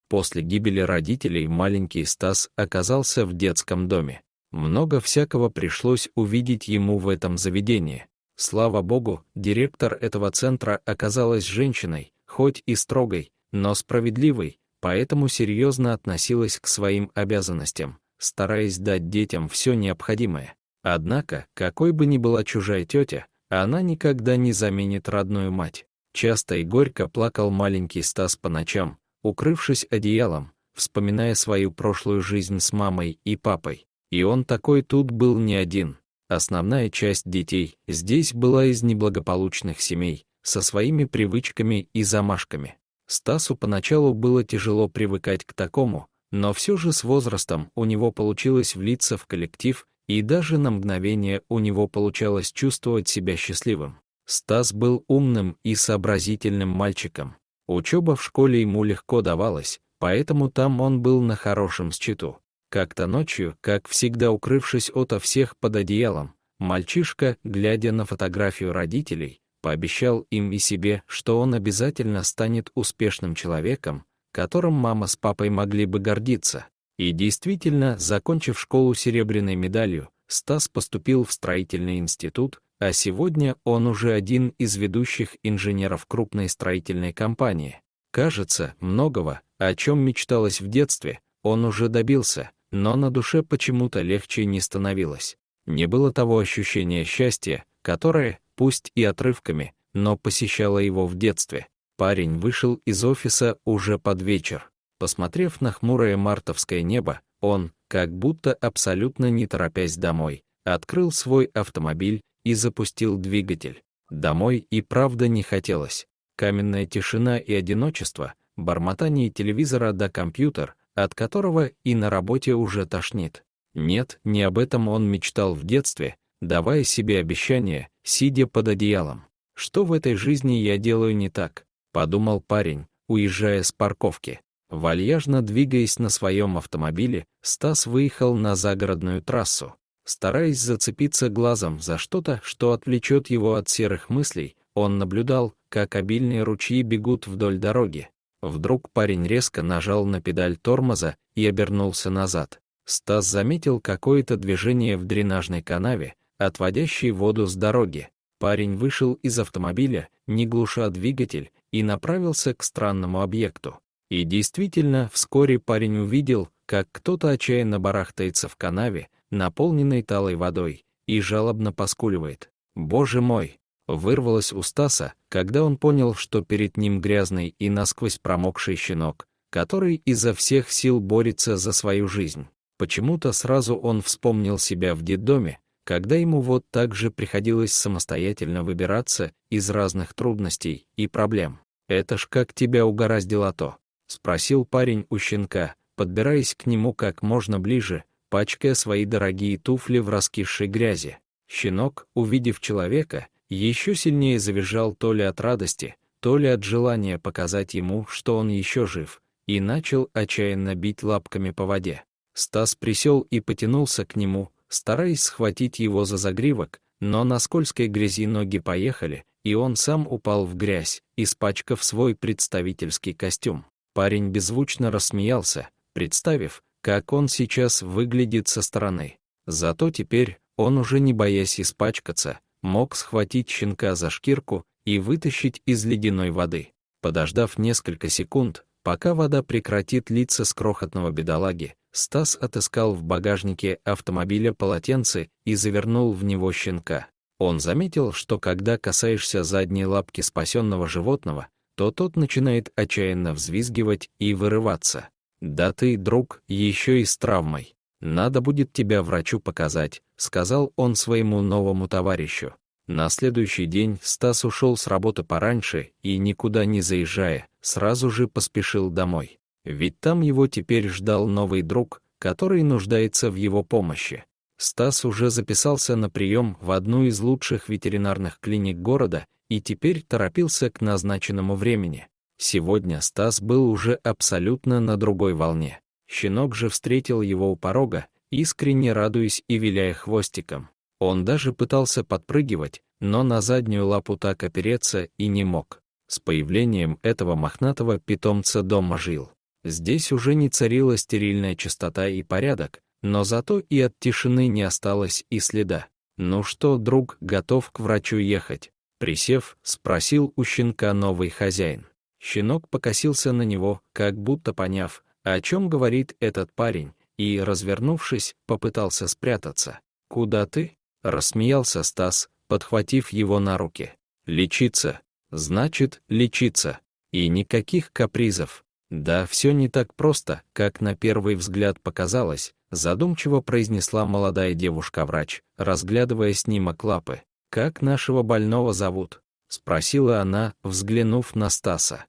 После гибели родителей маленький Стас оказался в детском доме. Много всякого пришлось увидеть ему в этом заведении. Слава богу, директор этого центра оказалась женщиной, хоть и строгой, но справедливой, поэтому серьезно относилась к своим обязанностям, стараясь дать детям все необходимое. Однако, какой бы ни была чужая тетя, она никогда не заменит родную мать. Часто и горько плакал маленький Стас по ночам, укрывшись одеялом, вспоминая свою прошлую жизнь с мамой и папой. И он такой тут был не один. Основная часть детей здесь была из неблагополучных семей, со своими привычками и замашками. Стасу поначалу было тяжело привыкать к такому, но все же с возрастом у него получилось влиться в коллектив, и даже на мгновение у него получалось чувствовать себя счастливым. Стас был умным и сообразительным мальчиком. Учеба в школе ему легко давалась, поэтому там он был на хорошем счету. Как-то ночью, как всегда укрывшись ото всех под одеялом, мальчишка, глядя на фотографию родителей, пообещал им и себе, что он обязательно станет успешным человеком, которым мама с папой могли бы гордиться. И действительно, закончив школу серебряной медалью, Стас поступил в строительный институт, а сегодня он уже один из ведущих инженеров крупной строительной компании. Кажется, многого, о чем мечталось в детстве, он уже добился, но на душе почему-то легче не становилось. Не было того ощущения счастья, которое, пусть и отрывками, но посещало его в детстве. Парень вышел из офиса уже под вечер. Посмотрев на хмурое мартовское небо, он, как будто абсолютно не торопясь домой, открыл свой автомобиль и запустил двигатель. Домой и правда не хотелось. Каменная тишина и одиночество, бормотание телевизора да компьютер, от которого и на работе уже тошнит. Нет, не об этом он мечтал в детстве, давая себе обещание, сидя под одеялом. «Что в этой жизни я делаю не так?» — подумал парень, уезжая с парковки. Вальяжно двигаясь на своем автомобиле, Стас выехал на загородную трассу. Стараясь зацепиться глазом за что-то, что отвлечет его от серых мыслей, он наблюдал, как обильные ручьи бегут вдоль дороги. Вдруг парень резко нажал на педаль тормоза и обернулся назад. Стас заметил какое-то движение в дренажной канаве, отводящей воду с дороги. Парень вышел из автомобиля, не глуша двигатель, и направился к странному объекту. И действительно, вскоре парень увидел, как кто-то отчаянно барахтается в канаве, наполненной талой водой, и жалобно поскуливает. «Боже мой!» — вырвалось у Стаса, когда он понял, что перед ним грязный и насквозь промокший щенок, который изо всех сил борется за свою жизнь. Почему-то сразу он вспомнил себя в детдоме, когда ему вот так же приходилось самостоятельно выбираться из разных трудностей и проблем. «Это ж как тебя угораздило-то?» — спросил парень у щенка, подбираясь к нему как можно ближе, пачкая свои дорогие туфли в раскисшей грязи. Щенок, увидев человека, еще сильнее завизжал то ли от радости, то ли от желания показать ему, что он еще жив, и начал отчаянно бить лапками по воде. Стас присел и потянулся к нему, стараясь схватить его за загривок, но на скользкой грязи ноги поехали, и он сам упал в грязь, испачкав свой представительский костюм. Парень беззвучно рассмеялся, представив, как он сейчас выглядит со стороны. Зато теперь он, уже не боясь испачкаться, мог схватить щенка за шкирку и вытащить из ледяной воды. Подождав несколько секунд, пока вода прекратит литься с крохотного бедолаги, Стас отыскал в багажнике автомобиля полотенце и завернул в него щенка. Он заметил, что когда касаешься задней лапки спасенного животного, то тот начинает отчаянно взвизгивать и вырываться. «Да ты, друг, еще и с травмой. Надо будет тебя врачу показать», — сказал он своему новому товарищу. На следующий день Стас ушел с работы пораньше и, никуда не заезжая, сразу же поспешил домой. Ведь там его теперь ждал новый друг, который нуждается в его помощи. Стас уже записался на прием в одну из лучших ветеринарных клиник города и теперь торопился к назначенному времени. Сегодня Стас был уже абсолютно на другой волне. Щенок же встретил его у порога, искренне радуясь и виляя хвостиком. Он даже пытался подпрыгивать, но на заднюю лапу так опереться и не мог. С появлением этого мохнатого питомца дом ожил. Здесь уже не царила стерильная чистота и порядок, но зато и от тишины не осталось и следа. «Ну что, друг, готов к врачу ехать?» Присев, спросил у щенка новый хозяин. Щенок покосился на него, как будто поняв, о чем говорит этот парень, и, развернувшись, попытался спрятаться. «Куда ты?» — рассмеялся Стас, подхватив его на руки. «Лечиться. Значит, лечиться. И никаких капризов. Да, все не так просто, как на первый взгляд показалось», задумчиво произнесла молодая девушка-врач, разглядывая снимок лапы. «Как нашего больного зовут?» — спросила она, взглянув на Стаса.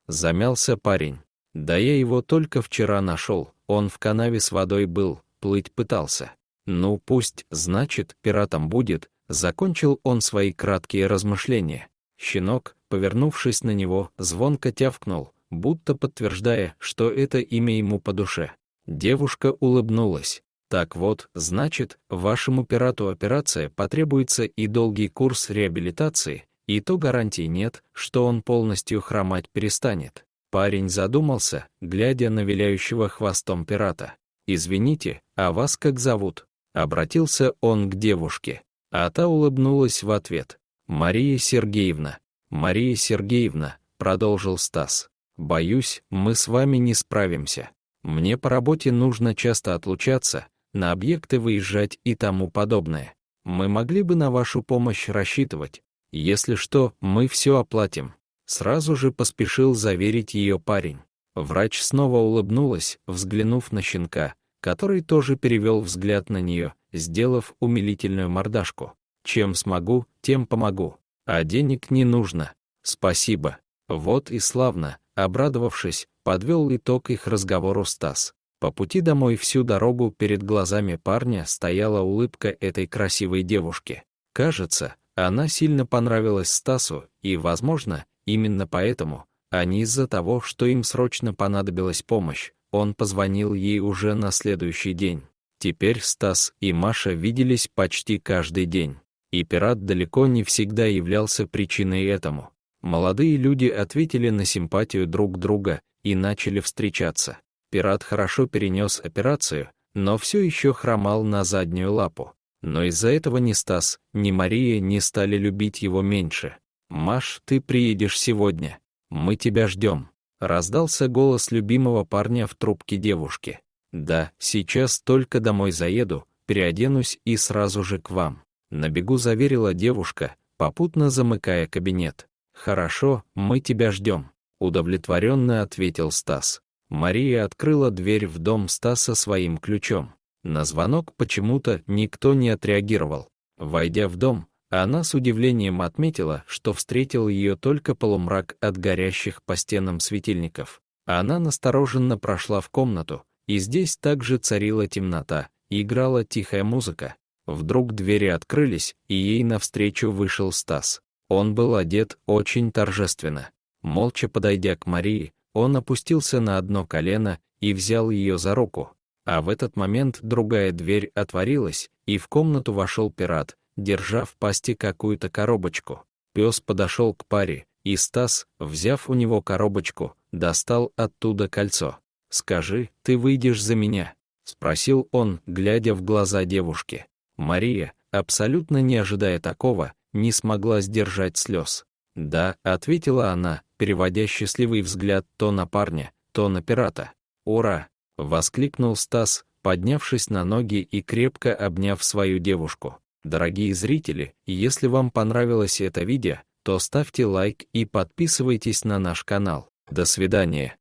Замялся парень. «Да я его только вчера нашел, он в канаве с водой был, плыть пытался». «Ну пусть, значит, пиратом будет», — закончил он свои краткие размышления. Щенок, повернувшись на него, звонко тявкнул, будто подтверждая, что это имя ему по душе. Девушка улыбнулась. «Так вот, значит, вашему пирату операция потребуется и долгий курс реабилитации, и то гарантии нет, что он полностью хромать перестанет». Парень задумался, глядя на виляющего хвостом пирата. «Извините, а вас как зовут?» Обратился он к девушке, а та улыбнулась в ответ. «Мария Сергеевна». «Мария Сергеевна», — продолжил Стас, — «боюсь, мы с вами не справимся. Мне по работе нужно часто отлучаться, на объекты выезжать и тому подобное. Мы могли бы на вашу помощь рассчитывать. Если что, мы все оплатим». Сразу же поспешил заверить ее парень. Врач снова улыбнулась, взглянув на щенка, который тоже перевел взгляд на нее, сделав умилительную мордашку. «Чем смогу, тем помогу. А денег не нужно. Спасибо». Вот и славно, обрадовавшись, подвел итог их разговору Стас. По пути домой всю дорогу перед глазами парня стояла улыбка этой красивой девушки. Кажется, она сильно понравилась Стасу, и, возможно, именно поэтому, а не из-за того, что им срочно понадобилась помощь, он позвонил ей уже на следующий день. Теперь Стас и Маша виделись почти каждый день, и пират далеко не всегда являлся причиной этому. Молодые люди ответили на симпатию друг друга и начали встречаться. Пират хорошо перенес операцию, но все еще хромал на заднюю лапу. Но из-за этого ни Стас, ни Мария не стали любить его меньше. «Маш, ты приедешь сегодня. Мы тебя ждем», — раздался голос любимого парня в трубке девушки. «Да, сейчас только домой заеду, переоденусь и сразу же к вам», — на бегу заверила девушка, попутно замыкая кабинет. «Хорошо, мы тебя ждем», — удовлетворенно ответил Стас. Мария открыла дверь в дом Стаса своим ключом. На звонок почему-то никто не отреагировал. Войдя в дом, она с удивлением отметила, что встретил ее только полумрак от горящих по стенам светильников. Она настороженно прошла в комнату, и здесь также царила темнота, и играла тихая музыка. Вдруг двери открылись, и ей навстречу вышел Стас. Он был одет очень торжественно. Молча подойдя к Марии, он опустился на одно колено и взял ее за руку. А в этот момент другая дверь отворилась, и в комнату вошел пират, держа в пасти какую-то коробочку. Пес подошел к паре, и Стас, взяв у него коробочку, достал оттуда кольцо. «Скажи, ты выйдешь за меня?» — спросил он, глядя в глаза девушки. Мария, абсолютно не ожидая такого, не смогла сдержать слез. «Да», — ответила она, переводя счастливый взгляд то на парня, то на пирата. «Ура!» — воскликнул Стас, поднявшись на ноги и крепко обняв свою девушку. Дорогие зрители, если вам понравилось это видео, то ставьте лайк и подписывайтесь на наш канал. До свидания.